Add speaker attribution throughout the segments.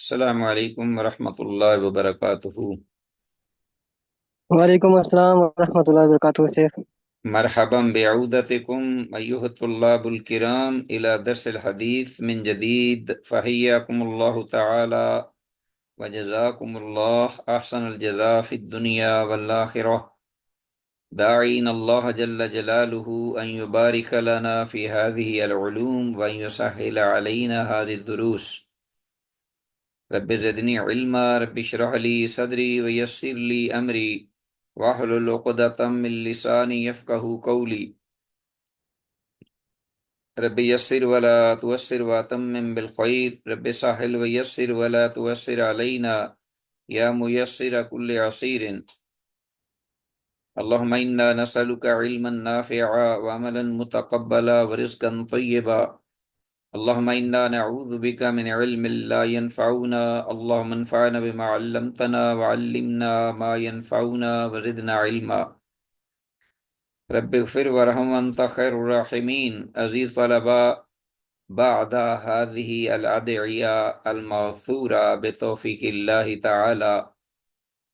Speaker 1: السلام علیکم ورحمۃ اللہ وبرکاتہ۔
Speaker 2: وعلیکم السلام ورحمۃ اللہ وبرکاتہ شیخ۔
Speaker 1: مرحبا بعودتکم ایها الطلاب الكرام الى درس الحدیث من جدید، فحیاکم اللہ تعالی وجزاکم اللہ احسن الجزاء فی الدنیا والآخرہ، داعین اللہ جل جلالہ ان یبارک لنا فی هذه العلوم وان یسهل علینا هذه الدروس۔ رب زدنی علما، رب اشرح لی صدری ویسر لی امری واحلل عقدۃ من لسانی یفقہوا قولی۔ رب یسر ولا تعسر واتمم بالخیر، رب سهل ویسر ولا تعسر علینا یا میسر کل عسیر۔ اللهم انا نسألك علما نافعا وعملا متقبلا ورزقا طیبا۔ اللهم انا نعوذ بك من علم لا ينفعنا، اللهم انفعنا بما علمتنا وعلمنا ما ينفعنا وزدنا علما۔ رب اغفر وارحم وانت خیر الراحمین۔ عزیز طلباء، بعد هذه الأدعية الموثورة بتوفيق الله تعالى،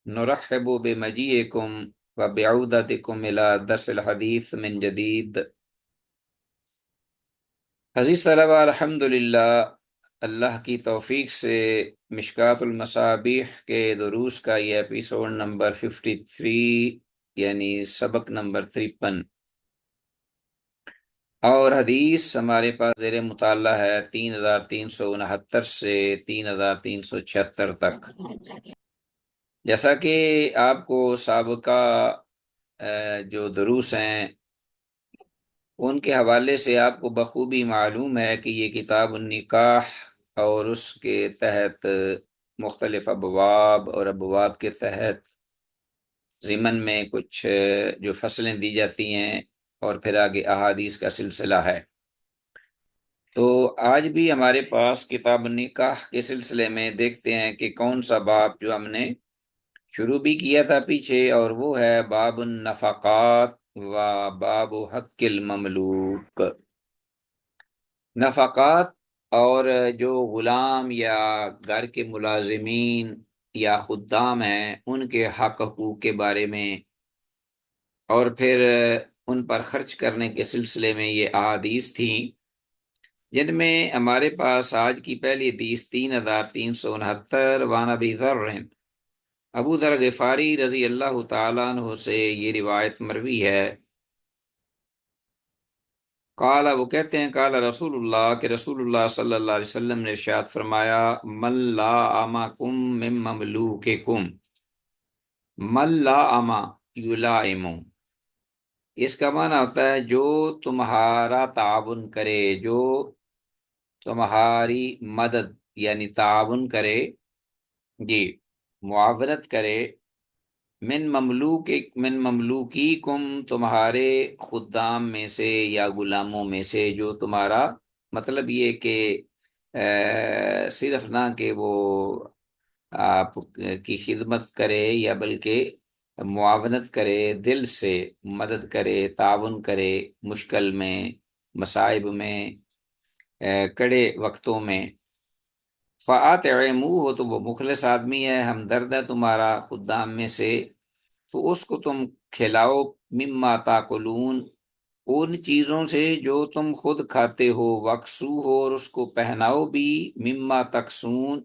Speaker 1: نرحب بمجيئكم وبعودتكم إلى درس الحديث من جديد۔ عزیز طلباء، الحمدللہ اللہ کی توفیق سے مشکوٰۃ المصابیح کے دروس کا یہ ایپیسوڈ نمبر 53، یعنی سبق نمبر 53، اور حدیث ہمارے پاس زیر مطالعہ ہے 3369 سے 3376 تک۔ جیسا کہ آپ کو سابقہ جو دروس ہیں ان کے حوالے سے آپ کو بخوبی معلوم ہے کہ یہ کتاب النکاح اور اس کے تحت مختلف ابواب اور ابواب کے تحت ضمن میں کچھ جو فصلیں دی جاتی ہیں اور پھر آگے احادیث کا سلسلہ ہے۔ تو آج بھی ہمارے پاس کتاب النکاح کے سلسلے میں دیکھتے ہیں کہ کون سا باب جو ہم نے شروع بھی کیا تھا پیچھے، اور وہ ہے باب النفقات و باب حق المملوک۔ نفقات اور جو غلام یا گھر کے ملازمین یا خدام ہیں ان کے حق حقوق کے بارے میں، اور پھر ان پر خرچ کرنے کے سلسلے میں یہ احادیث تھیں، جن میں ہمارے پاس آج کی پہلی حدیث 3369 وعن ابی ذر، ابو ذر غفاری رضی اللہ تعالیٰ عنہ سے یہ روایت مروی ہے۔ قال، وہ کہتے ہیں، قال رسول اللہ، کہ رسول اللہ صلی اللہ علیہ وسلم نے ارشاد فرمایا، من لا امکم من مملوککم، من لا اما یلائم، اس کا معنی ہوتا ہے جو تمہارا تعاون کرے، جو تمہاری مدد یعنی تعاون کرے، جی معاونت کرے، من مملوکیکم، تمہارے خدام میں سے یا غلاموں میں سے، جو تمہارا مطلب یہ کہ صرف نہ کہ وہ آپ کی خدمت کرے، یا بلکہ معاونت کرے، دل سے مدد کرے، تعاون کرے، مشکل میں، مصائب میں، کڑے وقتوں میں۔ فَأَطْعِمُوهُ، تو وہ مخلص آدمی ہے، ہمدرد ہے تمہارا خدام میں سے، تو اس کو تم کھلاؤ، مما تاکلون، ان چیزوں سے جو تم خود کھاتے ہو، وکسو ہو، اور اس کو پہناؤ بھی، مما تکسون،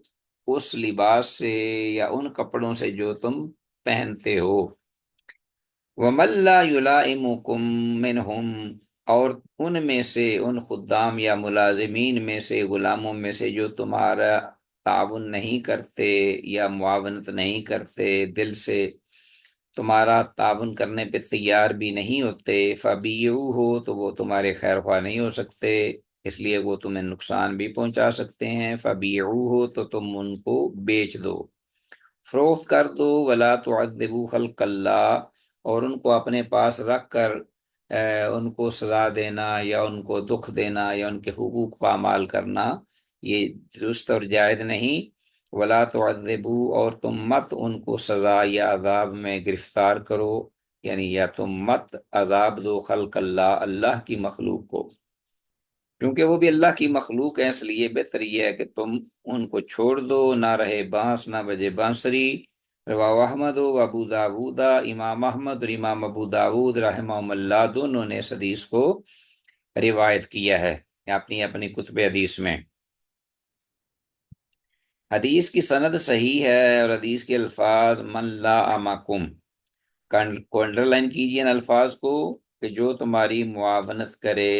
Speaker 1: اس لباس سے یا ان کپڑوں سے جو تم پہنتے ہو۔ وَمَن لَّا يُلَائِمُكُم مِّنْهُمْ، اور ان میں سے، ان خدام یا ملازمین میں سے، غلاموں میں سے جو تمہارا تعاون نہیں کرتے یا معاونت نہیں کرتے، دل سے تمہارا تعاون کرنے پہ تیار بھی نہیں ہوتے، فَبِيعُوهُ، تو وہ تمہارے خیر خواہ نہیں ہو سکتے، اس لیے وہ تمہیں نقصان بھی پہنچا سکتے ہیں۔ فَبِيعُوهُ، تو تم ان کو بیچ دو، فروخت کر دو۔ وَلَا تُعَذِّبُوا خَلْقَ اللَّهِ، اور ان کو اپنے پاس رکھ کر ان کو سزا دینا یا ان کو دکھ دینا یا ان کے حقوق پامال کرنا، یہ درست اور جائز نہیں۔ وَلَا تُعَذِّبُوا، اور تم مت ان کو سزا یا عذاب میں گرفتار کرو، یعنی یا تم مت عذاب دو، خلق اللہ، اللہ کی مخلوق کو۔ کیونکہ وہ بھی اللہ کی مخلوق ہے، اس لیے بہتر یہ ہے کہ تم ان کو چھوڑ دو، نہ رہے بانس نہ بجے بانسری۔ رواہ احمد و ابو داود، امام احمد اور امام ابو داود رحمہ اللہ دونوں نے اس حدیث کو روایت کیا ہے اپنی اپنی کتب حدیث میں۔ حدیث کی سند صحیح ہے اور حدیث کے الفاظ من لا امکم کو انڈر لائن کیجیے ان الفاظ کو، کہ جو تمہاری معاونت کرے،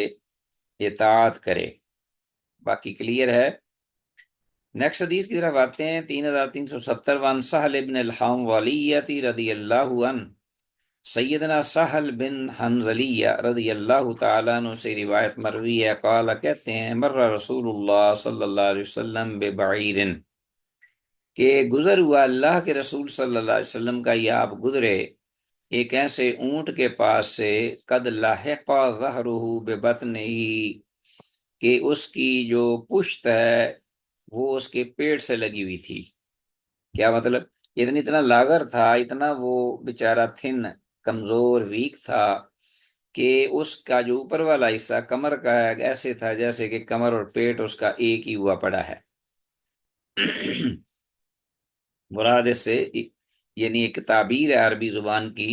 Speaker 1: اطاعت کرے۔ باقی کلیئر ہے۔ نیکسٹ حدیث کی طرف آتے ہیں، 3370 وان سہل بن الحنظلیہ رضی اللہ عنہ، سیدنا سہل بن حنظلیہ رضی اللہ تعالیٰ عنہ سے روایت مروی ہے، قال کہتے ہیں مر رسول اللہ صلی اللہ علیہ وسلم ببعیر، کہ گزر ہوا اللہ کے رسول صلی اللہ علیہ وسلم کا، یا آپ گزرے ایک ایسے اونٹ کے پاس سے، قد لاحق ظہرہ ببطنہ، کہ اس کی جو پشت ہے وہ اس کے پیٹ سے لگی ہوئی تھی۔ کیا مطلب؟ اتنا لاغر تھا، اتنا وہ بیچارہ تھن، کمزور، ویک تھا، کہ اس کا جو اوپر والا حصہ کمر کا ہے ایسے تھا جیسے کہ کمر اور پیٹ اس کا ایک ہی ہوا پڑا ہے۔ مراد اس سے یعنی ایک تعبیر ہے عربی زبان کی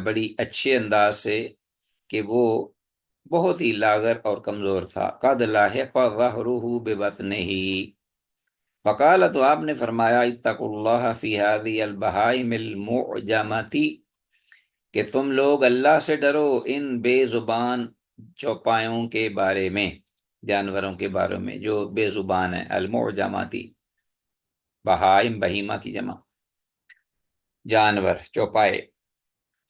Speaker 1: بڑی اچھے انداز سے، کہ وہ بہت ہی لاغر اور کمزور تھا۔ قد لاحق ظہرہ ببطنہ، فقال، تو آپ نے فرمایا اتقوا اللہ فی هذه البہائم المعجمۃ، کہ تم لوگ اللہ سے ڈرو ان بے زبان چوپایوں کے بارے میں، جانوروں کے بارے میں جو بے زبان ہیں، المعجماتی، بہائم بہیمہ کی جمع، جانور چوپائے۔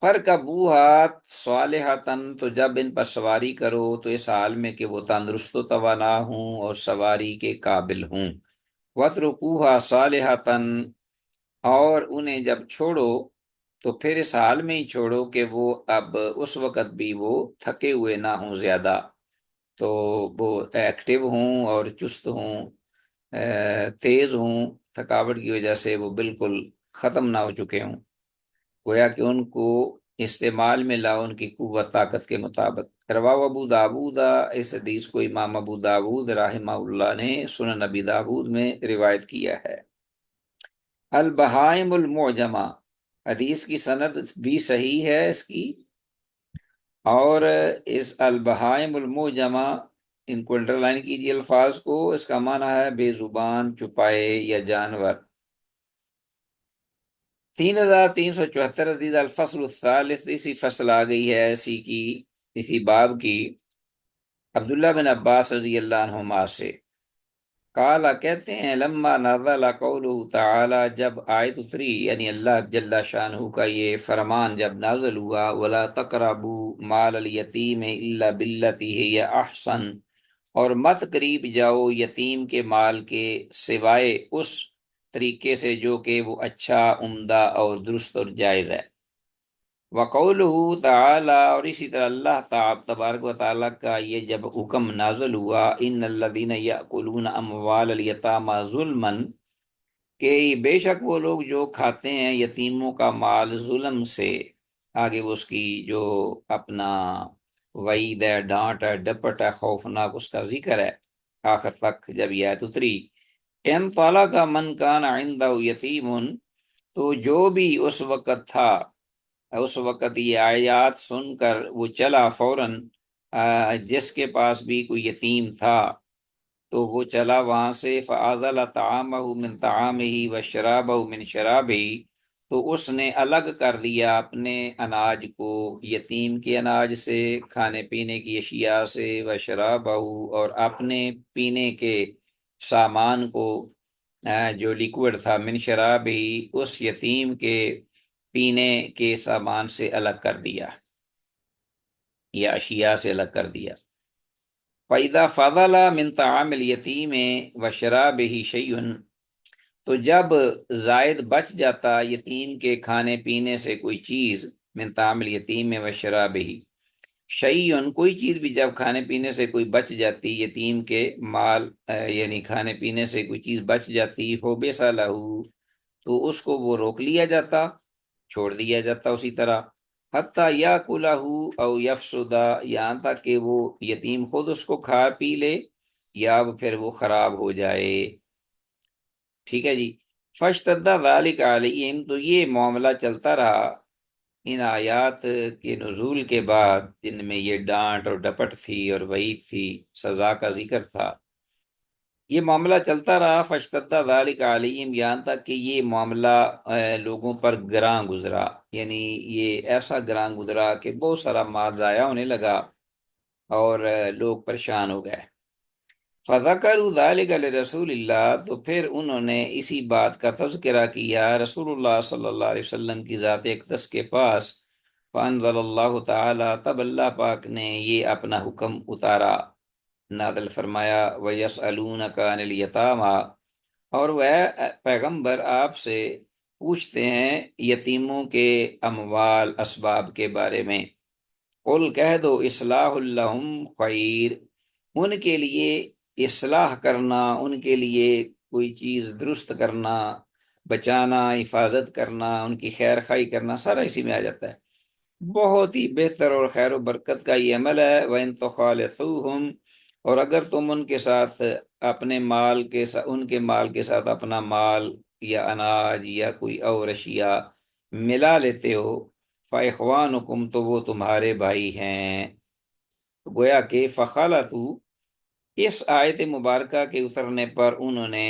Speaker 1: فَارْكَبُوهَا صَالِحَةً، تو جب ان پر سواری کرو تو اس حال میں کہ وہ تندرست و توانا ہوں اور سواری کے قابل ہوں۔ وَاتْرُكُوهَا صَالِحَةً، اور انہیں جب چھوڑو تو پھر اس حال میں ہی چھوڑو کہ وہ اب اس وقت بھی وہ تھکے ہوئے نہ ہوں زیادہ، تو وہ ایکٹیو ہوں اور چست ہوں، تیز ہوں، تھکاوٹ کی وجہ سے وہ بالکل ختم نہ ہو چکے ہوں، گویا کہ ان کو استعمال میں لاؤ ان کی قوت طاقت کے مطابق۔ رواہ ابو داود، اس حدیث کو امام ابو داود رحمہ اللہ نے سنن ابی داود میں روایت کیا ہے۔ البہائم المعجمہ، حدیث کی سند بھی صحیح ہے اس کی، اور اس البہائم المعجمہ، ان کو انڈر لائن کیجیے الفاظ کو، اس کا معنی ہے بے زبان، چپائے یا جانور۔ 3374 عزیز، الفصل الثالث، اسی فصل آ گئی ہے اسی باب کی، عبداللہ بن عباس رضی اللہ عنہما سے، قال کہتے ہیں لما نزل قولہ تعالی، جب آیت اتری یعنی اللہ جل شانہ کا یہ فرمان جب نازل ہوا، ولا تقربوا مال الیتیم الا باللتی ہی احسن، اور مت قریب جاؤ یتیم کے مال کے سوائے اس طریقے سے جو کہ وہ اچھا، عمدہ اور درست اور جائز ہے۔ وقولہ تعالی، اور اسی طرح اللہ تعالی تبارک و تعالیٰ کا یہ جب حکم نازل ہوا، ان الذین یأکلون اموال الیتامی ظلما، کہ بے شک وہ لوگ جو کھاتے ہیں یتیموں کا مال ظلم سے، آگے وہ اس کی جو اپنا وعید ہے، ڈانٹ ہے، ڈپٹ ہے، خوفناک اس کا ذکر ہے آخر تک جب یہ آیت اتری۔ ان طلق من کان عنده یتیم، تو جو بھی اس وقت تھا، اس وقت یہ آیات سن کر وہ چلا فوراً، جس کے پاس بھی کوئی یتیم تھا تو وہ چلا وہاں سے، فَأَزَلَ طَعَامَهُ مِنْ طَعَامِهِ وَشَرَابَهُ مِنْ شَرَابِهِ، تو اس نے الگ کر لیا اپنے اناج کو یتیم کے اناج سے، کھانے پینے کی اشیاء سے، وَشَرَابَهُ، اور اپنے پینے کے سامان کو، جو لیکوڈ تھا، من شرابه، اس یتیم کے پینے کے سامان سے الگ کر دیا یا اشیاء سے الگ کر دیا۔ فَإِذَا فَضَلَ مِنْ طَعَامِ الْيَتِيمِ وَشَرَابِهِ شَيْءٌ، تو جب زائد بچ جاتا یتیم کے کھانے پینے سے کوئی چیز، من طعام الیتیم وشرابه شیء، کوئی چیز بھی جب کھانے پینے سے کوئی بچ جاتی، یتیم کے مال یعنی کھانے پینے سے کوئی چیز بچ جاتی، حُبِسَ لَهُ، تو اس کو وہ روک لیا جاتا، چھوڑ دیا جاتا اسی طرح، حتیٰ یاکلہ او یفسدا، یہاں تک کہ وہ یتیم خود اس کو کھا پی لے یا پھر وہ خراب ہو جائے۔ ٹھیک ہے جی۔ فاشتد ذلک علیہم، تو یہ معاملہ چلتا رہا ان آیات کے نزول کے بعد، جن میں یہ ڈانٹ اور ڈپٹ تھی اور وعید تھی، سزا کا ذکر تھا، یہ معاملہ چلتا رہا۔ فاشتد ذلک علیہم، یہاں تک کہ یہ معاملہ لوگوں پر گراں گزرا، یعنی یہ ایسا گراں گزرا کہ بہت سارا مال ضائع ہونے لگا اور لوگ پریشان ہو گئے۔ فَذَكَرُوا ذَلِكَ لِرَسُولِ اللہ، تو پھر انہوں نے اسی بات کا تذکرہ کیا رسول اللہ صلی اللہ علیہ وسلم کی ذات اقدس کے پاس۔ فَأَنزَلَ اللہ تعالیٰ، تب اللہ پاک نے یہ اپنا حکم اتارا، نازل فرمایا، وَيَسْأَلُونَكَ عَنِ الْيَتَامَى، اور وہ پیغمبر آپ سے پوچھتے ہیں یتیموں کے اموال اسباب کے بارے میں۔ قل کہہ دو، اصلاح لہم خیر، ان کے لیے اصلاح کرنا، ان کے لیے کوئی چیز درست کرنا، بچانا، حفاظت کرنا، ان کی خیر خواہی کرنا، سارا اسی میں آ جاتا ہے۔ بہت ہی بہتر اور خیر و برکت کا یہ عمل ہے۔ وَإِن تُخَالِطُوهُمْ، اور اگر تم ان کے ساتھ اپنے مال کے ساتھ، ان کے مال کے ساتھ اپنا مال یا اناج یا کوئی اور اشیاء ملا لیتے ہو، فَإِخْوَانُكُمْ، تو وہ تمہارے بھائی ہیں۔ گویا کہ فَخَلَطُوا، اس آیت مبارکہ کے اترنے پر انہوں نے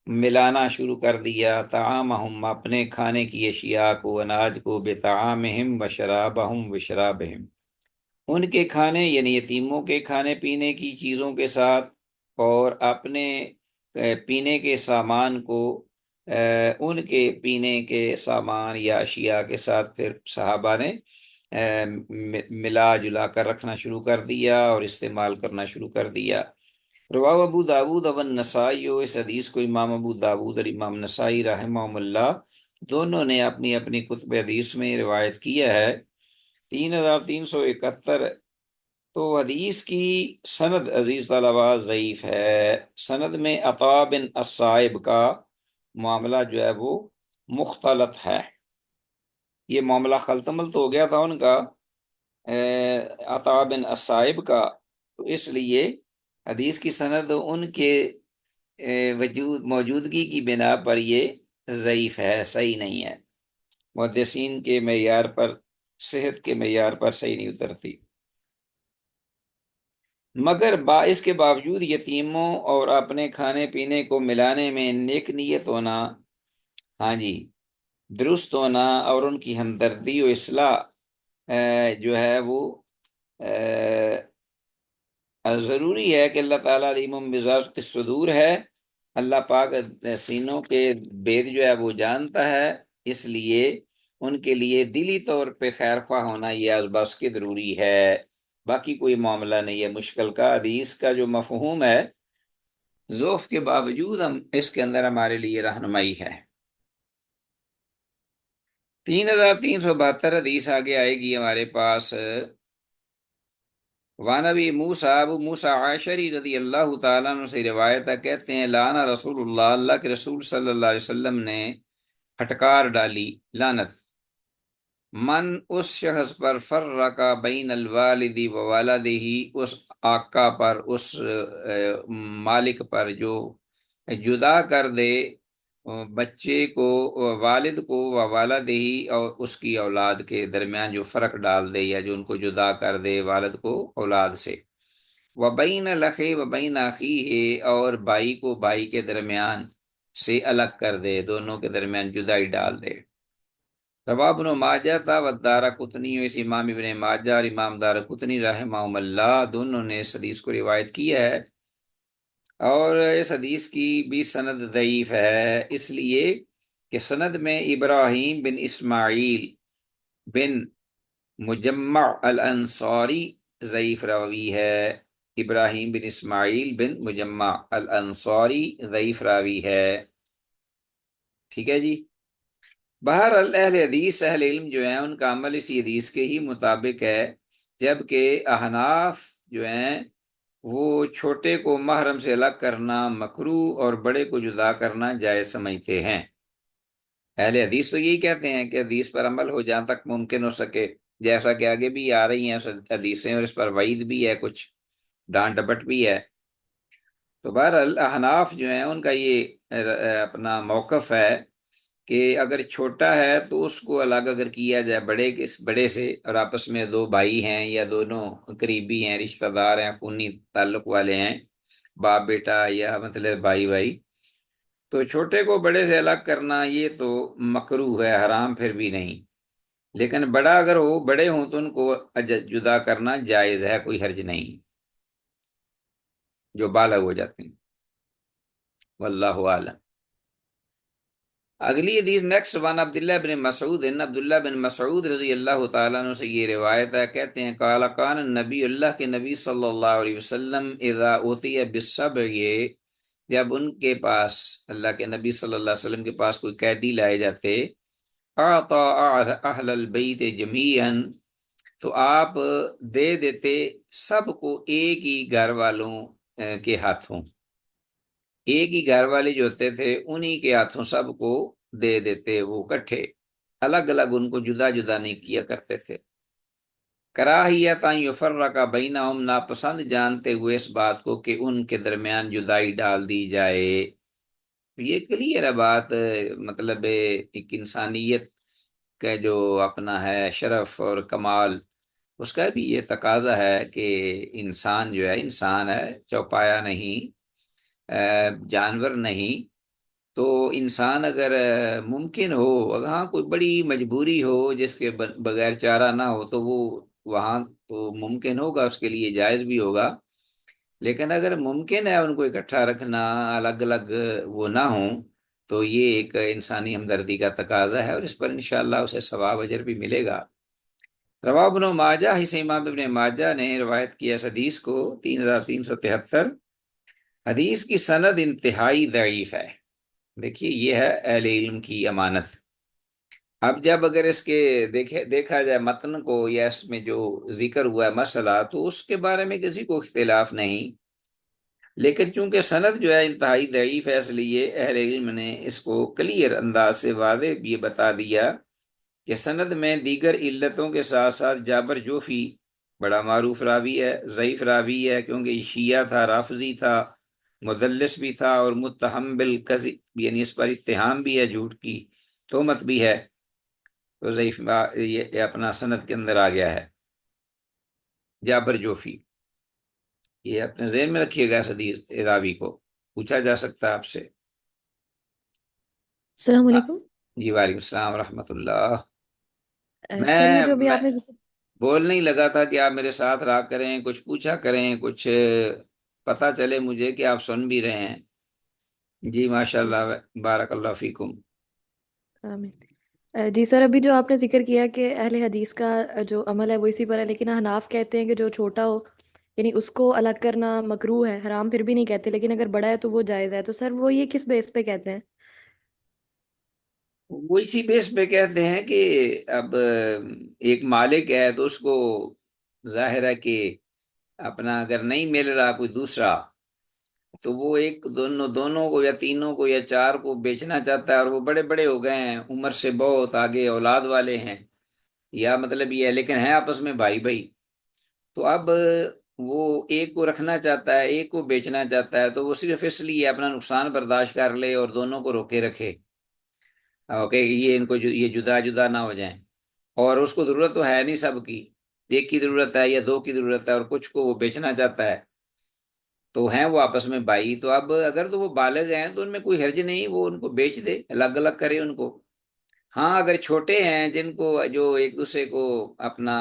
Speaker 1: ملانا شروع کر دیا طعامہم، اپنے کھانے کی اشیاء کو، اناج کو، بطعامہم وشرابہم وشرابہم، ان کے کھانے یعنی یتیموں کے کھانے پینے کی چیزوں کے ساتھ، اور اپنے پینے کے سامان کو ان کے پینے کے سامان یا اشیاء کے ساتھ پھر صحابہ نے ملا جلا کر رکھنا شروع کر دیا اور استعمال کرنا شروع کر دیا۔ رواه ابو داود و النسائی، اس حدیث کو امام ابو داود اور امام نسائی رحمہم اللہ دونوں نے اپنی اپنی کتب حدیث میں روایت کیا ہے۔ 3371۔ تو حدیث کی سند عزیز طلباء ضعیف ہے، سند میں عطا بن الصائب کا معاملہ جو ہے وہ مختلط ہے۔ یہ معاملہ خلطملط ہو گیا تھا ان کا، عطا بن الصائب کا، تو اس لیے حدیث کی سند ان کے موجودگی کی بنا پر یہ ضعیف ہے، صحیح نہیں ہے، محدثین کے معیار پر، صحت کے معیار پر صحیح نہیں اترتی۔ مگر اس کے باوجود یتیموں اور اپنے کھانے پینے کو ملانے میں نیک نیت ہونا، ہاں جی، درست ہونا، اور ان کی ہمدردی و اصلاح جو ہے وہ ضروری ہے کہ اللہ تعالیٰ علیم بذات الصدور ہے، اللہ پاک سینوں کے بید جو ہے وہ جانتا ہے، اس لیے ان کے لیے دلی طور پہ خیر خواہ ہونا یہ از بس کی ضروری ہے، باقی کوئی معاملہ نہیں ہے مشکل کا۔ حدیث کا جو مفہوم ہے ضعف کے باوجود ہم اس کے اندر ہمارے لیے رہنمائی ہے۔ 3372 حدیث آگے آئے گی ہمارے پاس۔ وعن ابی موسیٰ، ابو موسیٰ عاشری رضی اللہ تعالیٰ عنہ سے روایت ہے، کہتے ہیں لعن رسول اللہ، اللہ کے رسول صلی اللہ علیہ وسلم نے پھٹکار ڈالی، لعنت، من، اس شخص پر، فرقا بین الوالد و والدہ، اس آقا پر، اس مالک پر جو جدا کر دے بچے کو، والد کو، و والدہ، اور اس کی اولاد کے درمیان جو فرق ڈال دے یا جو ان کو جدا کر دے والد کو اولاد سے، وبین الاخی وبین اخیہ، اور بھائی کو بھائی کے درمیان سے الگ کر دے، دونوں کے درمیان جدائی ڈال دے۔ رواہ ابن ماجہ تھا والدارقطنی، اس امام ابن ماجہ اور امام دارقطنی رحمہم اللہ دونوں نے اس حدیث کو روایت کیا ہے، اور اس حدیث کی بھی سند ضعیف ہے، اس لیے کہ سند میں ابراہیم بن اسماعیل بن مجمع الانصاری ضعیف راوی ہے، ابراہیم بن اسماعیل بن مجمع الانصاری ضعیف راوی ہے۔ ٹھیک ہے جی۔ بہرحال اہل حدیث، اہل علم جو ہیں ان کا عمل اسی حدیث کے ہی مطابق ہے، جبکہ احناف جو ہیں وہ چھوٹے کو محرم سے الگ کرنا مکروہ اور بڑے کو جدا کرنا جائز سمجھتے ہیں۔ اہل حدیث تو یہی کہتے ہیں کہ حدیث پر عمل ہو جہاں تک ممکن ہو سکے، جیسا کہ آگے بھی آ رہی ہیں حدیثیں، اور اس پر وعید بھی ہے، کچھ ڈانٹ ڈپٹ بھی ہے۔ تو بہرحال احناف جو ہیں ان کا یہ اپنا موقف ہے کہ اگر چھوٹا ہے تو اس کو الگ اگر کیا جائے بڑے سے، اور آپس میں دو بھائی ہیں یا دونوں قریبی ہیں، رشتہ دار ہیں، خونی تعلق والے ہیں، باپ بیٹا یا مطلب بھائی بھائی، تو چھوٹے کو بڑے سے الگ کرنا یہ تو مکروہ ہے، حرام پھر بھی نہیں۔ لیکن بڑا اگر ہو، بڑے ہوں تو ان کو جدا کرنا جائز ہے، کوئی حرج نہیں، جو بالغ ہو جاتے ہیں۔ واللہ اعلم۔ اگلی حدیث نیکسٹ ون عبداللہ بن مسعود، عبداللہ بن مسعود رضی اللہ تعالیٰ عنہ سے یہ روایت ہے، کہتے ہیں قال کان النبی، اللہ کے نبی صلی اللہ علیہ وسلم اذا اوتی بالسبع، جب ان کے پاس، اللہ کے نبی صلی اللہ علیہ وسلم کے پاس کوئی قیدی لائے جاتے، اعطا اہل البیت جمیعا، تو آپ دے دیتے سب کو ایک ہی گھر والوں کے ہاتھوں، ایک ہی گھر والے جو ہوتے تھے انہی کے ہاتھوں سب کو دے دیتے، وہ کٹھے، الگ الگ ان کو جدا جدا نہیں کیا کرتے تھے۔ کراہیت ان یفرق بینہم، ناپسند جانتے ہوئے اس بات کو کہ ان کے درمیان جدائی ڈال دی جائے۔ یہ کلیئر ہے بات، مطلب ایک انسانیت کا جو اپنا ہے شرف اور کمال، اس کا بھی یہ تقاضا ہے کہ انسان جو ہے انسان ہے، چوپایا نہیں، جانور نہیں۔ تو انسان اگر ممکن ہو، اگر ہاں کوئی بڑی مجبوری ہو جس کے بغیر چارہ نہ ہو، تو وہ وہاں تو ممکن ہوگا، اس کے لیے جائز بھی ہوگا۔ لیکن اگر ممکن ہے ان کو اکٹھا رکھنا، الگ الگ وہ نہ ہوں، تو یہ ایک انسانی ہمدردی کا تقاضا ہے، اور اس پر انشاءاللہ اسے ثواب اجر بھی ملے گا۔ رواہ ابن ماجہ، اسے امام ابن ماجہ نے روایت کیا اس حدیث کو 3373۔ حدیث کی سند انتہائی ضعیف ہے۔ دیکھیے یہ ہے اہل علم کی امانت۔ اب جب اگر اس کے دیکھا جائے متن کو، یا اس میں جو ذکر ہوا ہے مسئلہ، تو اس کے بارے میں کسی کو اختلاف نہیں، لیکن چونکہ سند جو ہے انتہائی ضعیف ہے، اس لیے اہل علم نے اس کو کلیئر انداز سے واضح یہ بتا دیا کہ سند میں دیگر علتوں کے ساتھ ساتھ جابر جوفی بڑا معروف راوی ہے، ضعیف راوی ہے، کیونکہ یہ شیعہ تھا، رافضی تھا، مدلس بھی تھا، اور متہم بالکذب، یعنی اس پر اتہام بھی ہے، جھوٹ کی تہمت بھی ہے، تو ضعیف یہ اپنا سند کے اندر آ گیا ہے جابر جوفی۔ یہ اپنے ذہن میں رکھیے گا، اس حدیث راوی کو پوچھا جا سکتا ہے آپ سے۔
Speaker 3: السلام علیکم۔
Speaker 1: جی وعلیکم السلام ورحمۃ اللہ۔
Speaker 3: سر یہ
Speaker 1: میں
Speaker 3: جو ابھی
Speaker 1: میں
Speaker 3: آپ نے
Speaker 1: بولنے ہی لگا تھا کہ آپ میرے ساتھ رہا کریں، کچھ پوچھا کریں، کچھ پتہ چلے مجھے کہ آپ سن بھی رہے ہیں۔ جی ماشاء
Speaker 3: جی
Speaker 1: اللہ، بارک اللہ فیکم۔
Speaker 3: آمین۔ جی سر، ابھی جو آپ نے ذکر کیا کہ اہل حدیث کا جو عمل ہے وہ اسی پر ہے، لیکن حناف کہتے ہیں کہ جو چھوٹا ہو یعنی اس کو الگ کرنا مکروہ ہے، حرام پھر بھی نہیں کہتے، لیکن اگر بڑا ہے تو وہ جائز ہے، تو سر وہ یہ کس بیس پہ کہتے ہیں؟
Speaker 1: وہ اسی بیس پہ کہتے ہیں کہ اب ایک مالک ہے تو اس کو ظاہر ہے کہ اپنا اگر نہیں مل رہا کوئی دوسرا، تو وہ ایک دونوں کو یا تینوں کو یا چار کو بیچنا چاہتا ہے، اور وہ بڑے بڑے ہو گئے ہیں، عمر سے بہت آگے، اولاد والے ہیں، یا مطلب یہ ہے، لیکن ہیں آپس میں بھائی بھائی، تو اب وہ ایک کو رکھنا چاہتا ہے، ایک کو بیچنا چاہتا ہے، تو وہ صرف اس لیے اپنا نقصان برداشت کر لے اور دونوں کو روکے رکھے، اوکے، یہ ان کو یہ جدا جدا نہ ہو جائیں، اور اس کو ضرورت تو ہے نہیں سب کی، ایک کی ضرورت ہے یا دو کی ضرورت ہے، اور کچھ کو وہ بیچنا چاہتا ہے، تو ہیں وہ آپس میں بھائی، تو اب اگر تو وہ بالغ ہیں تو ان میں کوئی حرج نہیں، وہ ان کو بیچ دے، الگ الگ کرے ان کو۔ ہاں اگر چھوٹے ہیں جن کو جو ایک دوسرے کو اپنا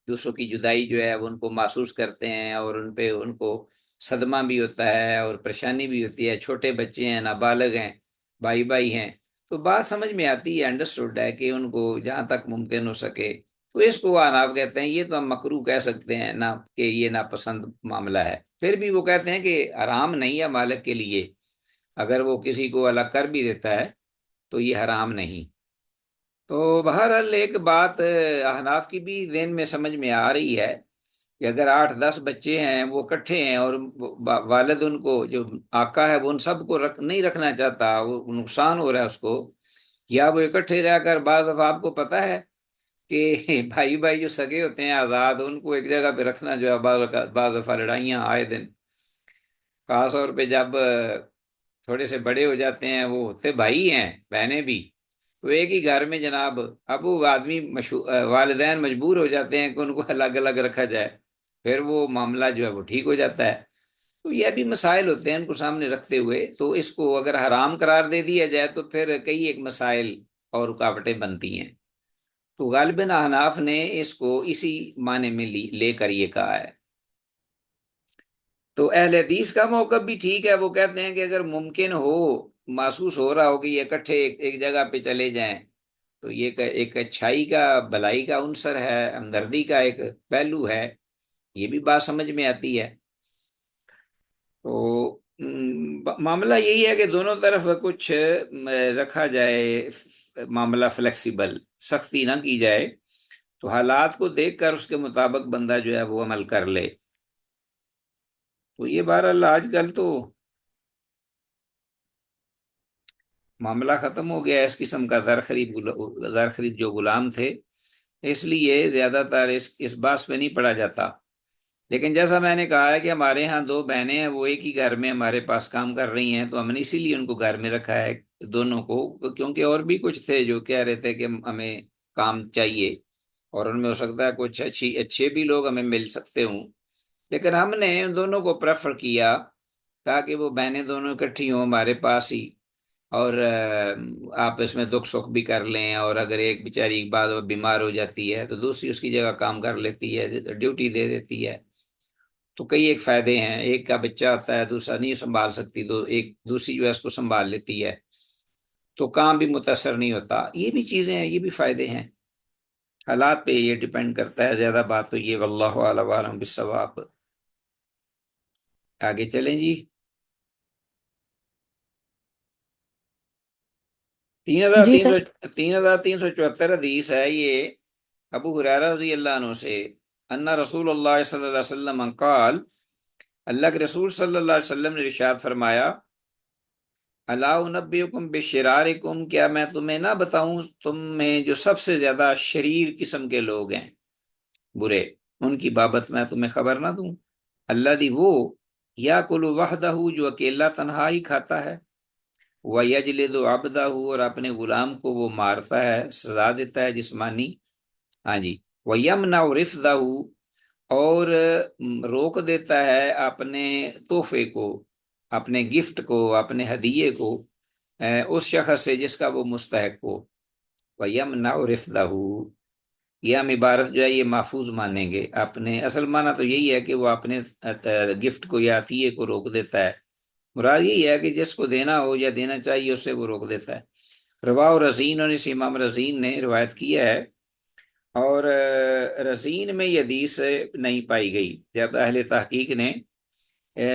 Speaker 1: دوسروں کی جدائی جو ہے وہ ان کو محسوس کرتے ہیں، اور ان پہ ان کو صدمہ بھی ہوتا ہے اور پریشانی بھی ہوتی ہے، چھوٹے بچے ہیں، نابالغ ہیں، بھائی بھائی ہیں، تو بات سمجھ میں آتی ہے، انڈرسٹوڈ ہے کہ ان کو جہاں تک ممکن ہو سکے، تو اس کو اناف کہتے ہیں۔ یہ تو ہم مکروہ کہہ سکتے ہیں نہ کہ یہ ناپسند معاملہ ہے، پھر بھی وہ کہتے ہیں کہ حرام نہیں ہے مالک کے لیے، اگر وہ کسی کو الگ کر بھی دیتا ہے تو یہ حرام نہیں۔ تو بہرحال ایک بات احناف کی بھی ذہن میں سمجھ میں آ رہی ہے کہ اگر 8 10 بچے ہیں، وہ اکٹھے ہیں، اور والد ان کو جو آقا ہے وہ ان سب کو نہیں رکھنا چاہتا، وہ نقصان ہو رہا ہے اس کو، یا وہ اکٹھے رہ کر بعض دفعہ آپ کو پتہ ہے کہ بھائی بھائی جو سگے ہوتے ہیں آزاد، ان کو ایک جگہ پہ رکھنا جو ہے بعض دفعہ لڑائیاں آئے دن، خاص طور پہ جب تھوڑے سے بڑے ہو جاتے ہیں، وہ ہوتے بھائی ہیں بہنیں بھی، تو ایک ہی گھر میں جناب اب وہ آدمی والدین مجبور ہو جاتے ہیں کہ ان کو الگ الگ رکھا جائے، پھر وہ معاملہ جو ہے وہ ٹھیک ہو جاتا ہے۔ تو یہ بھی مسائل ہوتے ہیں ان کو سامنے رکھتے ہوئے، تو اس کو اگر حرام قرار دے دیا جائے تو پھر کئی ایک مسائل اور رکاوٹیں بنتی ہیں۔ تو غالباً احناف نے اس کو اسی معنی میں لے کر یہ کہا ہے۔ تو اہل حدیث کا موقف بھی ٹھیک ہے، وہ کہتے ہیں کہ اگر ممکن ہو، محسوس ہو رہا ہو کہ یہ اکٹھے ایک جگہ پہ چلے جائیں، تو یہ ایک اچھائی کا، بھلائی کا عنصر ہے، ہمدردی کا ایک پہلو ہے، یہ بھی بات سمجھ میں آتی ہے۔ تو معاملہ یہی ہے کہ دونوں طرف کچھ رکھا جائے، معاملہ فلیکسیبل، سختی نہ کی جائے، تو حالات کو دیکھ کر اس کے مطابق بندہ جو ہے وہ عمل کر لے۔ تو یہ بہرحال آج کل تو معاملہ ختم ہو گیا ہے اس قسم کا، زر خرید جو غلام تھے، اس لیے زیادہ تر اس بات پہ نہیں پڑا جاتا۔ لیکن جیسا میں نے کہا ہے کہ ہمارے ہاں دو بہنیں ہیں، وہ ایک ہی گھر میں ہمارے پاس کام کر رہی ہیں، تو ہم نے اسی لیے ان کو گھر میں رکھا ہے دونوں کو، کیونکہ اور بھی کچھ تھے جو کہہ رہے تھے کہ ہمیں کام چاہیے، اور ان میں ہو سکتا ہے کچھ اچھے بھی لوگ ہمیں مل سکتے ہوں، لیکن ہم نے ان دونوں کو پریفر کیا تاکہ وہ بہنیں دونوں اکٹھی ہوں ہمارے پاس ہی، اور آپس میں دکھ سکھ بھی کر لیں، اور اگر ایک بیچاری بعض بیمار ہو جاتی ہے تو دوسری اس کی جگہ کام کر لیتی ہے، ڈیوٹی دے دیتی ہے۔ تو کئی ایک فائدے ہیں، ایک کا بچہ ہوتا ہے دوسرا نہیں سنبھال سکتی، تو ایک دوسری جو ہے اس کو سنبھال لیتی ہے، تو کام بھی متاثر نہیں ہوتا۔ یہ بھی چیزیں ہیں، یہ بھی فائدے ہیں، حالات پہ یہ ڈیپینڈ کرتا ہے، زیادہ بات تو یہ واللہ اعلم وعلم بالصواب۔ آگے چلیں جی۔
Speaker 3: جی سر۔
Speaker 1: 3374 حدیث ہے یہ ابو ہریرہ رضی اللہ عنہ سے، ان رسول اللہ صلی اللہ علیہ وسلم قال، اللہ کے رسول صلی اللہ علیہ وسلم نے ارشاد فرمایا، الا انبئکم بشرارکم، کیا میں تمہیں نہ بتاؤں تم میں جو سب سے زیادہ شریر قسم کے لوگ ہیں، برے، ان کی بابت میں تمہیں خبر نہ دوں؟ اللہ دی وہ یاکل وحدہ، جو اکیلا تنہا ہی کھاتا ہے، وَيَجْلِدُ عَبْدَهُ، اور اپنے غلام کو وہ مارتا ہے، سزا دیتا ہے جسمانی، ہاں جی، وَيَمْنَعُ رِفْدَهُ، اور روک دیتا ہے اپنے تحفے کو، اپنے گفٹ کو، اپنے ہدیے کو اس شخص سے جس کا وہ مستحق ہو۔ وَيَمْنَعُ رِفْدَهُ، یہ ہم عبارت جو ہے یہ محفوظ مانیں گے، اپنے اصل معنی تو یہی ہے کہ وہ اپنے گفٹ کو یا عطیے کو روک دیتا ہے، مراد یہی ہے کہ جس کو دینا ہو یا دینا چاہیے اسے وہ روک دیتا ہے۔ رواہ رزین، اور اس امام رزین نے روایت کیا ہے، اور رزین میں یہ حدیث نہیں پائی گئی، جب اہل تحقیق نے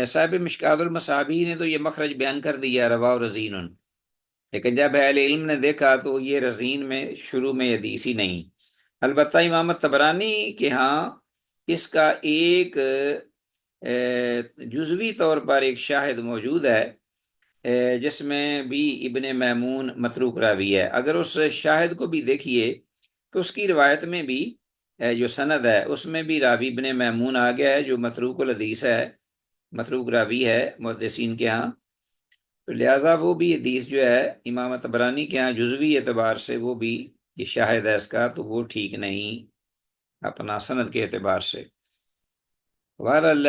Speaker 1: صاحب مشکات المصابیح نے تو یہ مخرج بیان کر دیا رواہ رزین، لیکن جب اہل علم نے دیکھا تو یہ رزین میں شروع میں حدیث ہی نہیں۔ البتہ امام طبرانی کے ہاں اس کا ایک جزوی طور پر ایک شاہد موجود ہے، جس میں بھی ابن میمون متروک راوی ہے، اگر اس شاہد کو بھی دیکھیے تو اس کی روایت میں بھی جو سند ہے اس میں بھی راوی ابن میمون آ گیا ہے، جو متروک الحدیث ہے، متروک راوی ہے محدثین کے ہاں، تو لہٰذا وہ بھی حدیث جو ہے امام طبرانی کے ہاں جزوی اعتبار سے وہ بھی یہ شاہد ہے اس کا، تو وہ ٹھیک نہیں اپنا سند کے اعتبار سے۔ بہرحال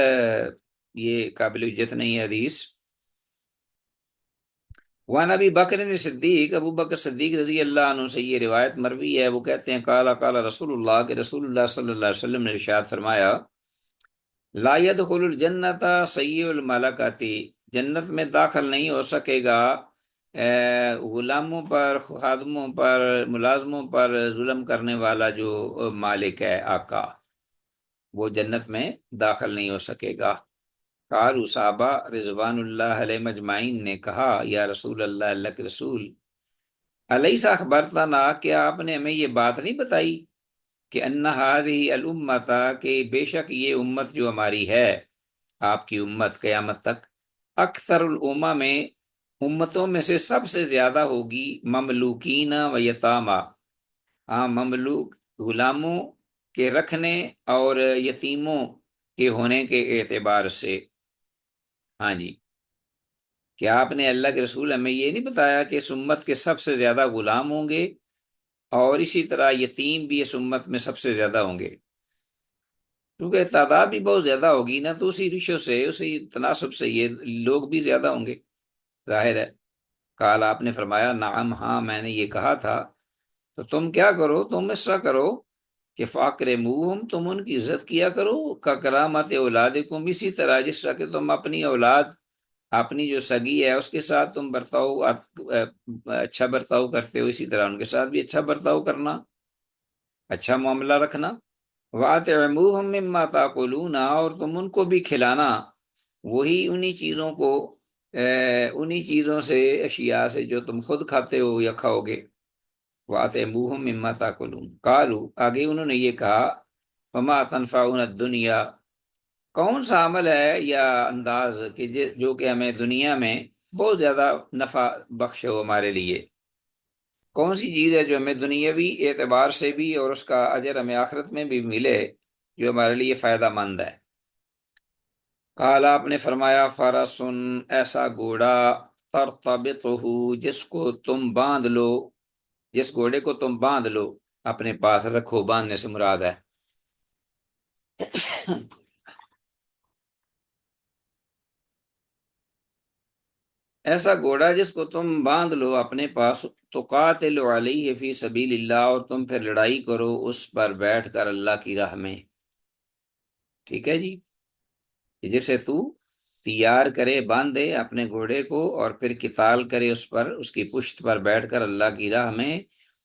Speaker 1: یہ قابل حجت نہیں ہے حدیث۔ وعن ابی بکر صدیق، ابو بکر صدیق رضی اللہ عنہ سے یہ روایت مروی ہے، وہ کہتے ہیں قال قال رسول اللہ، کہ رسول اللہ صلی اللہ علیہ وسلم نے ارشاد فرمایا، لا يدخل الجنت سیء الملکۃ، جنت میں داخل نہیں ہو سکے گا غلاموں پر، خادموں پر، ملازموں پر ظلم کرنے والا جو مالک ہے، آقا، وہ جنت میں داخل نہیں ہو سکے گا۔ قالوا صحابہ رضوان اللہ علیہ مجمعین نے کہا، یا رسول اللہ، اللہ کے رسول، الیس اخبرتنا، کیا آپ نے ہمیں یہ بات نہیں بتائی کہ ان هذه الامۃ، کہ بے شک یہ امت جو ہماری ہے، آپ کی امت قیامت تک، اکثر الامم، امتوں میں سے سب سے زیادہ ہوگی، مملوکین و یتاما، ہاں مملوک غلاموں کے رکھنے اور یتیموں کے ہونے کے اعتبار سے۔ ہاں جی، کیا آپ نے اللہ کے رسول ہمیں یہ نہیں بتایا کہ اس امت کے سب سے زیادہ غلام ہوں گے اور اسی طرح یتیم بھی اس امت میں سب سے زیادہ ہوں گے؟ کیونکہ تعداد بھی بہت زیادہ ہوگی نا، تو اسی ریشو سے، اسی تناسب سے یہ لوگ بھی زیادہ ہوں گے، ظاہر ہے۔ کال آپ نے فرمایا نعم، ہاں میں نے یہ کہا تھا۔ تو تم کیا کرو، تم ایسا کرو کہ فاکرموہم، تم ان کی عزت کیا کرو، کا کرامت اولادکم، اسی طرح جس طرح کہ تم اپنی اولاد، اپنی جو سگی ہے اس کے ساتھ تم اچھا برتاؤ کرتے ہو، اسی طرح ان کے ساتھ بھی اچھا برتاؤ کرنا، اچھا معاملہ رکھنا۔ وَأَطْعِمُوهُم مِّمَّا تَأْكُلُونَ، اور تم ان کو بھی کھلانا وہی انہی چیزوں کو، انہی چیزوں سے، اشیاء سے جو تم خود کھاتے ہو یا کھاؤ گے۔ وَأَطْعِمُوهُم مِّمَّا تَأْكُلُونَ، قالوا، آگے انہوں نے یہ کہا، وَمَا تَنفَعُنَا الدُّنْيَا، کون سا عمل ہے یا انداز کہ جو کہ ہمیں دنیا میں بہت زیادہ نفع بخش ہو ہمارے لیے؟ کون سی چیز ہے جو ہمیں دنیاوی اعتبار سے بھی اور اس کا اجر ہمیں آخرت میں بھی ملے، جو ہمارے لیے فائدہ مند ہے؟ قال، آپ نے فرمایا، فرسن، ایسا گھوڑا، ترتبطہ، جس کو تم باندھ لو، جس گھوڑے کو تم باندھ لو، اپنے پاس رکھو، باندھنے سے مراد ہے ایسا گھوڑا جس کو تم باندھ لو اپنے پاس، تو قاتل علیہ فی سبیل اللہ، اور تم پھر لڑائی کرو اس پر بیٹھ کر اللہ کی راہ میں۔ ٹھیک ہے جی، جسے تو تیار کرے، باندھے اپنے گھوڑے کو، اور پھر قتال کرے اس پر، اس کی پشت پر بیٹھ کر اللہ کی راہ میں۔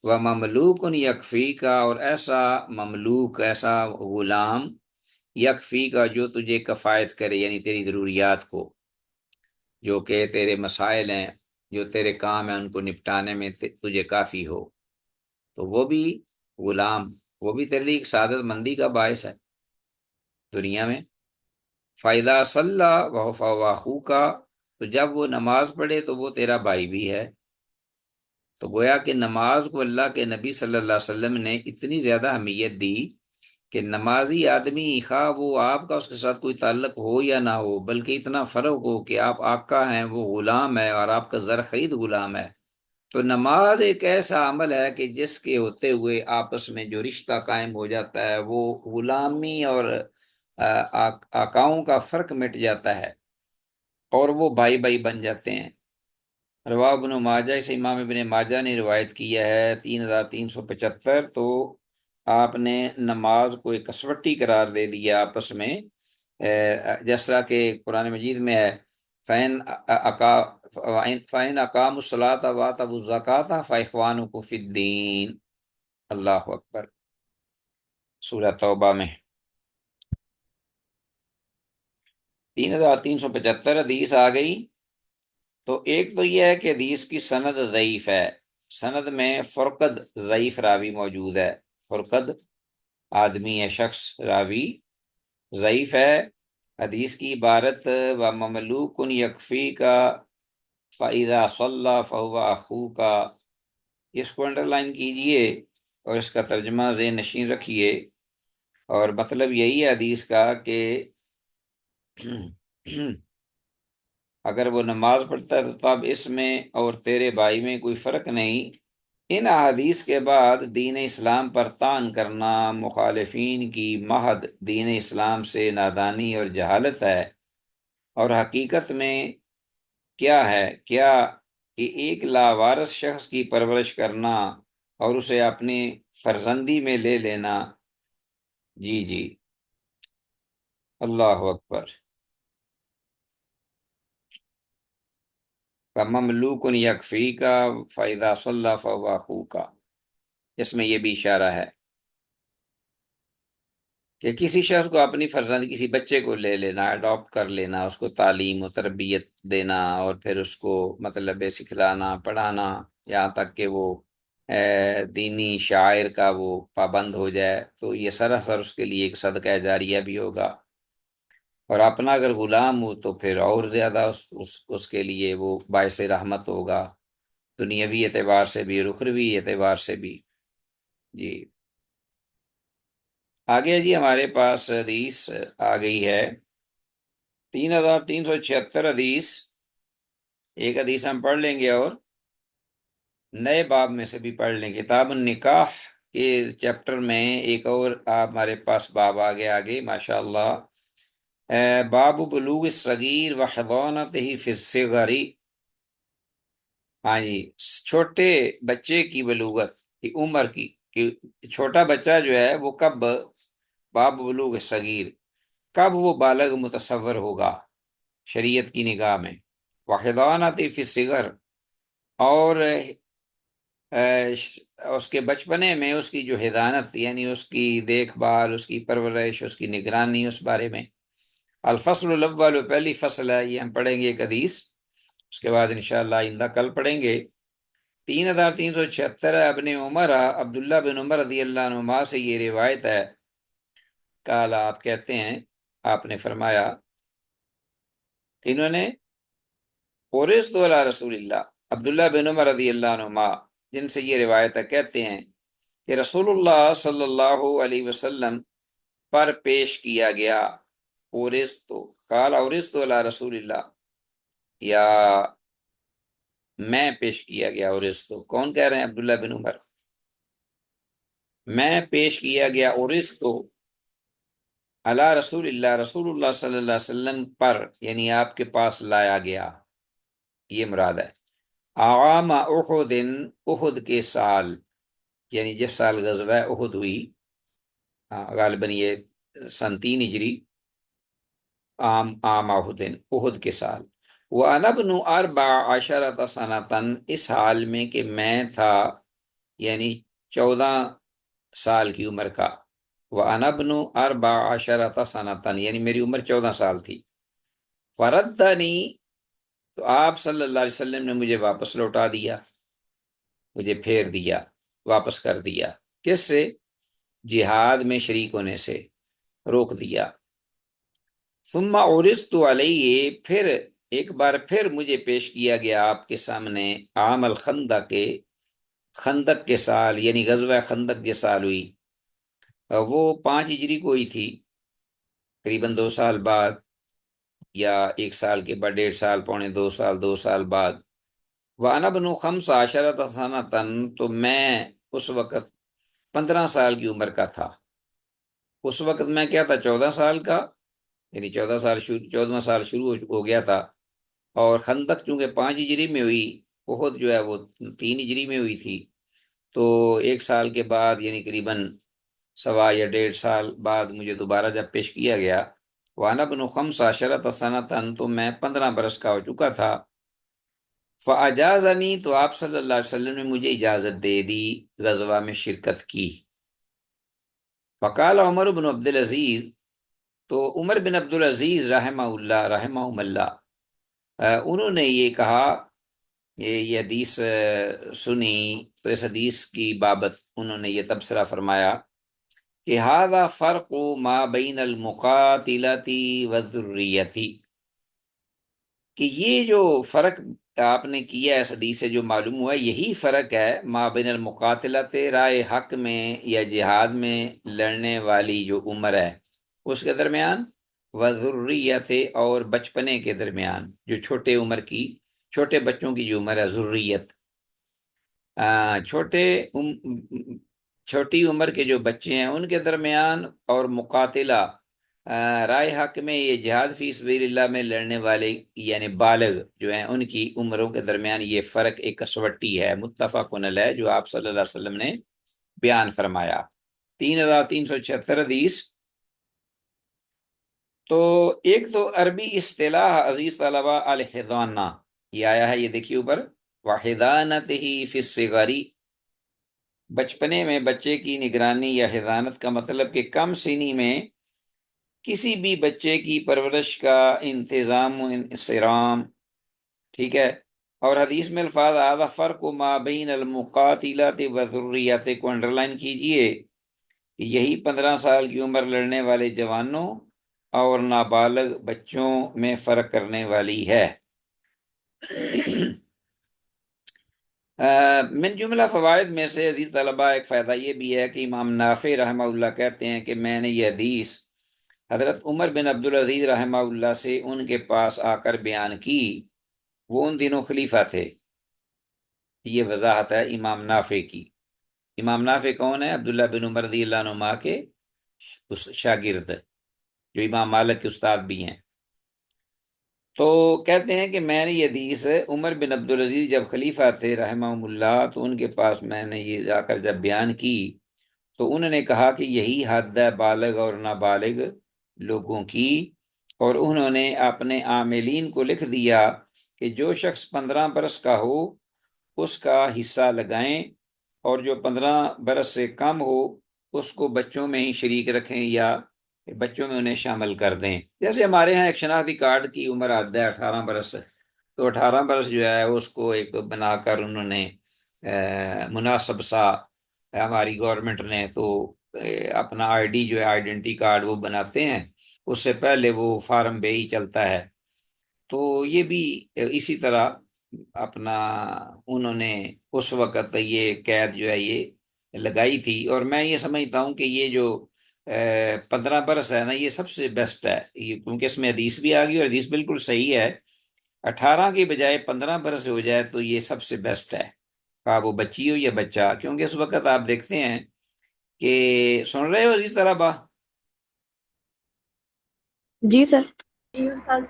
Speaker 1: وَمَمْلُوكٌ يَكْفِيكَ، اور ایسا مملوک، ایسا غلام، یکفی کا، جو تجھے کفایت کرے، یعنی تیری ضروریات کو، جو کہ تیرے مسائل ہیں، جو تیرے کام ہیں، ان کو نپٹانے میں تجھے کافی ہو، تو وہ بھی غلام، وہ بھی تیرے لیے ایک سعادت مندی کا باعث ہے دنیا میں۔ فَإِذَا صَلَّى وَهُوَ أَخُوكَ، تو جب وہ نماز پڑھے تو وہ تیرا بھائی بھی ہے۔ تو گویا کہ نماز کو اللہ کے نبی صلی اللہ علیہ وسلم نے اتنی زیادہ اہمیت دی کہ نمازی آدمی، خواہ وہ آپ کا اس کے ساتھ کوئی تعلق ہو یا نہ ہو، بلکہ اتنا فرق ہو کہ آپ آقا ہیں، وہ غلام ہے، اور آپ کا زر خرید غلام ہے، تو نماز ایک ایسا عمل ہے کہ جس کے ہوتے ہوئے آپس میں جو رشتہ قائم ہو جاتا ہے، وہ غلامی اور آقاؤں کا فرق مٹ جاتا ہے، اور وہ بھائی بھائی بن جاتے ہیں۔ رواہ ابن ماجہ، اسے امام ابن ماجہ نے روایت کیا ہے 3375۔ تو آپ نے نماز کو ایک کسوٹی قرار دے دیا آپس میں، جیسا کہ قرآن مجید میں ہے، فَإِنْ أَقَامُوا الصَّلَاةَ وَآتَوُا الزَّكَاةَ فَإِخْوَانُكُمْ فِي الدِّينِ۔ اللہ اکبر، سورہ توبہ میں 3375 حدیث آ گئی۔ تو ایک تو یہ ہے کہ حدیث کی سند ضعیف ہے، سند میں فرقد، ضعیف راوی موجود ہے، فرقد آدمی ہے، شخص، راوی ضعیف ہے۔ حدیث کی عبارت وَمَمْلُوكٌ يَكْفِيكَ فَإِذَا صَلَّى فَهُوَ أَخُوكَ، اس کو انڈر لائن کیجئے اور اس کا ترجمہ ذہن نشین رکھیے، اور مطلب یہی ہے حدیث کا کہ اگر وہ نماز پڑھتا ہے تو تب اس میں اور تیرے بھائی میں کوئی فرق نہیں۔ ان احادیث کے بعد دین اسلام پر طعن کرنا مخالفین کی محض دین اسلام سے نادانی اور جہالت ہے، اور حقیقت میں کیا ہے، کیا کہ ایک لاوارث شخص کی پرورش کرنا اور اسے اپنی فرزندی میں لے لینا۔ جی جی، اللہ اکبر۔ مملوک یکفی کا فَإِذَا صَلَّى فَهُوَ أَخُوكَ، اس میں یہ بھی اشارہ ہے کہ کسی شخص کو اپنی فرزند، کسی بچے کو لے لینا، اڈاپٹ کر لینا، اس کو تعلیم و تربیت دینا، اور پھر اس کو مطلب سکھلانا، پڑھانا، یہاں تک کہ وہ دینی شاعر کا وہ پابند ہو جائے، تو یہ سراسر اس کے لیے ایک صدقہ جاریہ بھی ہوگا، اور اپنا اگر غلام ہو تو پھر اور زیادہ اس کے لیے وہ باعث رحمت ہوگا، دنیاوی اعتبار سے بھی اور اخروی اعتبار سے بھی۔ جی، آگے جی ہمارے پاس حدیث آ گئی ہے 3376 حدیث. ایک حدیث ہم پڑھ لیں گے اور نئے باب میں سے بھی پڑھ لیں گے. کتاب النکاح کے چیپٹر میں ایک اور ہمارے پاس باب آگے ماشاء اللہ. باب بلوغ الصغیر و حضانتہ فی الصغر. ہاں جی، چھوٹے بچے کی بلوغت کی عمر کی کہ چھوٹا بچہ جو ہے وہ کب، باب بلوغ الصغیر، کب وہ بالغ متصور ہوگا شریعت کی نگاہ میں. وحضانت فی الصغر، اور اس کے بچپنے میں اس کی جو حضانت یعنی اس کی دیکھ بھال، اس کی پرورش، اس کی نگرانی، اس بارے میں. الفصل الاول، پہلی فصل ہے، یہ ہم پڑھیں گے ایک حدیث، اس کے بعد انشاءاللہ آئندہ کل پڑھیں گے. 3376 ابن عمر، عبداللہ بن عمر رضی اللہ عنہما سے یہ روایت ہے. قال، آپ کہتے ہیں آپ نے فرمایا کہ انہوں نے اورثت علی رسول اللہ، عبداللہ بن عمر رضی اللہ عنہما جن سے یہ روایت ہے کہتے ہیں کہ رسول اللہ صلی اللہ علیہ وسلم پر پیش کیا گیا. اورثت، قال اورثت علی رسول اللہ، یا میں پیش کیا گیا. اورثت کون کہہ رہے ہیں؟ عبداللہ بن عمر. میں پیش کیا گیا اورثت علی رسول اللہ، رسول اللہ صلی اللہ علیہ وسلم پر، یعنی آپ کے پاس لایا گیا، یہ مراد ہے. عام احد، احد کے سال، یعنی جس سال غزوہ احد ہوئی، غالباً یہ سن 3 ہجری، عام احد، احد کے سال. وَأَنَا ابْنُ 14 سَنَةً، اس حال میں کہ میں تھا یعنی 14 سال کی عمر کا. وَأَنَا ابْنُ 14 سَنَةً، یعنی میری عمر 14 سال تھی. فَرَدَّنِي، تو آپ صلی اللہ علیہ وسلم نے مجھے واپس لوٹا دیا، مجھے پھیر دیا، واپس کر دیا. کس سے؟ جہاد میں شریک ہونے سے روک دیا. ثم عرضت علیہ، پھر ایک بار پھر مجھے پیش کیا گیا آپ کے سامنے، عام الخندق کے، خندق کے سال، یعنی غزوہ خندق کے سال ہوئی. وہ 5 ہجری کو ہوئی تھی، قریباً 2 سال بعد، یا 1 سال کے بعد، 1.5 سال، پونے 2 سال، 2 سال بعد. وَأَنَا ابْنُ 15 سَنَةً، تو میں اس وقت 15 سال کی عمر کا تھا. اس وقت میں کیا تھا؟ 14 سال کا، یعنی 14واں سال شروع ہو گیا تھا. اور خندق چونکہ 5 ہجری میں ہوئی، احد جو ہے وہ 3 ہجری میں ہوئی تھی، تو 1 سال کے بعد یعنی قریباً 1.25 یا 1.5 سال بعد مجھے دوبارہ جب پیش کیا گیا. وَأَنَا ابْنُ 15 سَنَةً، تو میں 15 برس کا ہو چکا تھا. فَأَجَازَنِي، تو آپ صلی اللہ علیہ وسلم نے مجھے اجازت دے دی غزوہ میں شرکت کی. فقال عمر بن عبدالعزیز، تو عمر بن عبدالعزیز رحمہ اللہ، انہوں نے یہ کہا، یہ حدیث سنی تو اس حدیث کی بابت انہوں نے یہ تبصرہ فرمایا کہ ھذا فرق ما بین المقاتلۃ والذریۃ، کہ یہ جو فرق آپ نے کیا اس حدیث سے جو معلوم ہوا، یہی فرق ہے ما بین المقاتلۃ، رائے حق میں یا جہاد میں لڑنے والی جو عمر ہے اس کے درمیان، وذریۃ، اور بچپنے کے درمیان، جو چھوٹے عمر کی، چھوٹے بچوں کی جو عمر ہے ذریت. چھوٹی عمر کے جو بچے ہیں ان کے درمیان، اور مقاتلہ رائے حق میں، یہ جہاد فی سبیل اللہ میں لڑنے والے یعنی بالغ جو ہیں، ان کی عمروں کے درمیان یہ فرق ایک کسوٹی ہے، متفق علیہ، جو آپ صلی اللہ علیہ وسلم نے بیان فرمایا. 3376 حدیث. تو ایک تو عربی اصطلاح عزیز طلبہ الحضانہ، یہ آیا ہے، یہ دیکھیے اوپر، وحضانتہ فی الصغر، بچپنے میں بچے کی نگرانی یا حضانت کا مطلب کہ کم سنی میں کسی بھی بچے کی پرورش کا انتظام و انصرام. ٹھیک ہے. اور حدیث میں الفاظ آدھا فرق ما بین المقاتلات و ذریات کو انڈرلائن کیجئے، یہی 15 سال کی عمر لڑنے والے جوانوں اور نابالغ بچوں میں فرق کرنے والی ہے. من جملہ فوائد میں سے عزیز طلباء ایک فائدہ یہ بھی ہے کہ امام نافع رحمہ اللہ کہتے ہیں کہ میں نے یہ حدیث حضرت عمر بن عبدالعزیز رحمہ اللہ سے ان کے پاس آ کر بیان کی، وہ ان دنوں خلیفہ تھے۔ یہ وضاحت ہے امام نافع کی۔ امام نافع کون ہے؟ عبداللہ بن عمر رضی اللہ عنہ کے شاگرد، جو امام مالک کے استاد بھی ہیں۔ تو کہتے ہیں کہ میں نے یہ حدیث عمر بن عبدالعزیز جب خلیفہ تھے رحمہ اللہ، تو ان کے پاس میں نے یہ جا کر جب بیان کی تو انہوں نے کہا کہ یہی حد ہے بالغ اور نابالغ لوگوں کی، اور انہوں نے اپنے عاملین کو لکھ دیا کہ جو شخص 15 برس کا ہو اس کا حصہ لگائیں، اور جو 15 برس سے کم ہو اس کو بچوں میں ہی شریک رکھیں یا بچوں میں انہیں شامل کر دیں۔ جیسے ہمارے ہاں ایک شناختی کارڈ کی عمر حد ہے 18 برس، تو 18 برس جو ہے اس کو ایک بنا کر انہوں نے مناسب سا ہماری گورنمنٹ نے تو اپنا آئی ڈی جو ہے آئیڈینٹی کارڈ وہ بناتے ہیں، اس سے پہلے وہ فارم بے ہی چلتا ہے۔ تو یہ بھی اسی طرح اپنا انہوں نے اس وقت یہ قید جو ہے یہ لگائی تھی، اور میں یہ سمجھتا ہوں کہ یہ جو 15 برس ہے نا، یہ سب سے بیسٹ ہے، کیونکہ اس میں حدیث بھی آ گئی اور حدیث بالکل صحیح ہے۔ 18 کی بجائے 15 برس ہو جائے تو یہ سب سے بیسٹ ہے، خواہ وہ بچی ہو یا بچہ، کیونکہ اس وقت آپ دیکھتے ہیں کہ سن رہے ہو عزیز طلبا؟
Speaker 3: جی سر۔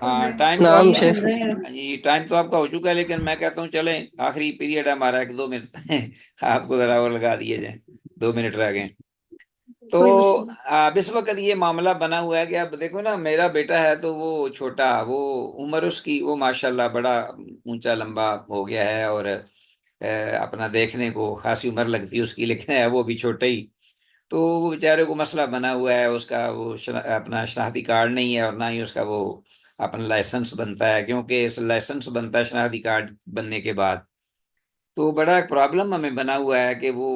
Speaker 1: ہاں، ٹائم تو آپ
Speaker 2: نام
Speaker 1: کا
Speaker 2: شیخ۔
Speaker 1: جی ٹائم تو آپ کا ہو چکا ہے، لیکن میں کہتا ہوں چلیں آخری پیریڈ ہے ہمارا، 1-2 منٹ آپ کو ذرا اور لگا دیے جائیں، 2 منٹ رہ گئے۔ تو
Speaker 3: کوئی مسئلہ نہیں۔
Speaker 1: اب اس وقت یہ معاملہ بنا ہوا ہے کہ اب دیکھو نا، میرا بیٹا ہے تو وہ چھوٹا، وہ عمر اس کی وہ ماشاءاللہ بڑا اونچا لمبا ہو گیا ہے، اور اپنا دیکھنے کو خاصی عمر لگتی ہے اس کی، لیکن ہے وہ بھی چھوٹا ہی۔ تو وہ بیچارے کو مسئلہ بنا ہوا ہے، اس کا وہ اپنا شناختی کارڈ نہیں ہے، اور نہ ہی اس کا وہ اپنا لائسنس بنتا ہے، کیونکہ اس لائسنس بنتا ہے شناختی کارڈ بننے کے بعد۔ تو بڑا ایک پرابلم ہمیں بنا ہوا ہے کہ وہ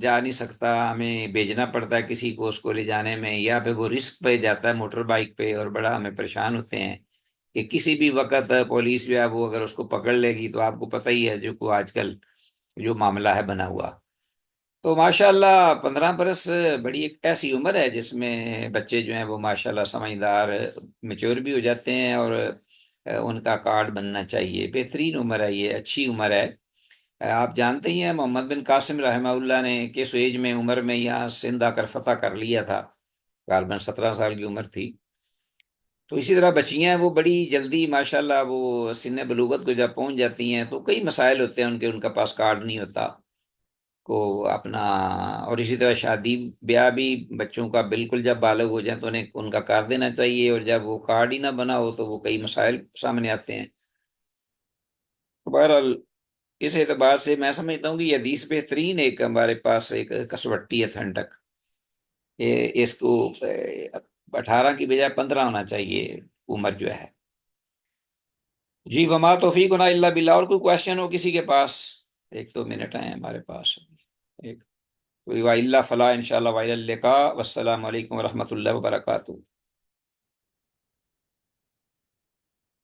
Speaker 1: جا نہیں سکتا، ہمیں بھیجنا پڑتا ہے کسی کو اس کو لے جانے میں، یا پھر وہ رسک پہ جاتا ہے موٹر بائک پہ، اور بڑا ہمیں پریشان ہوتے ہیں کہ کسی بھی وقت پولیس جو ہے وہ اگر اس کو پکڑ لے گی تو آپ کو پتہ ہی ہے جو کو آج کل جو معاملہ ہے بنا ہوا۔ تو ماشاءاللہ 15 برس بڑی ایک ایسی عمر ہے جس میں بچے جو ہیں وہ ماشاءاللہ سمجھدار میچور بھی ہو جاتے ہیں، اور ان کا کارڈ بننا چاہیے۔ بہترین عمر ہے یہ، اچھی عمر ہے۔ آپ جانتے ہی ہیں محمد بن قاسم رحمہ اللہ نے کس ایج میں عمر میں یہاں سندھ آ کر فتح کر لیا تھا، غالباً 17 سال کی عمر تھی۔ تو اسی طرح بچیاں ہیں وہ بڑی جلدی ماشاءاللہ وہ سن بلوغت کو جب پہنچ جاتی ہیں تو کئی مسائل ہوتے ہیں ان کا پاس کارڈ نہیں ہوتا کو اپنا، اور اسی طرح شادی بیاہ بھی بچوں کا بالکل جب بالغ ہو جائیں تو انہیں ان کا کار دینا چاہیے، اور جب وہ کارڈ ہی نہ بنا ہو تو وہ کئی مسائل سامنے آتے ہیں۔ بہرحال اس اعتبار سے میں سمجھتا ہوں کہ یہ حدیث بہترین ایک ہمارے پاس ایک کسوٹی ہے ٹھنڈک، اس کو 18 کی بجائے 15 ہونا چاہیے عمر جو ہے۔ جی وما توفیقنا الا باللہ، اور کوئی کوشچن ہو کسی کے پاس؟ 1-2 منٹ ہیں ہمارے پاس، ایک وَإِلَّا فَلَا، انشاءاللہ وَإِلَى اللِّقَاءِ، والسلام علیکم ورحمۃ اللہ وبرکاتہ۔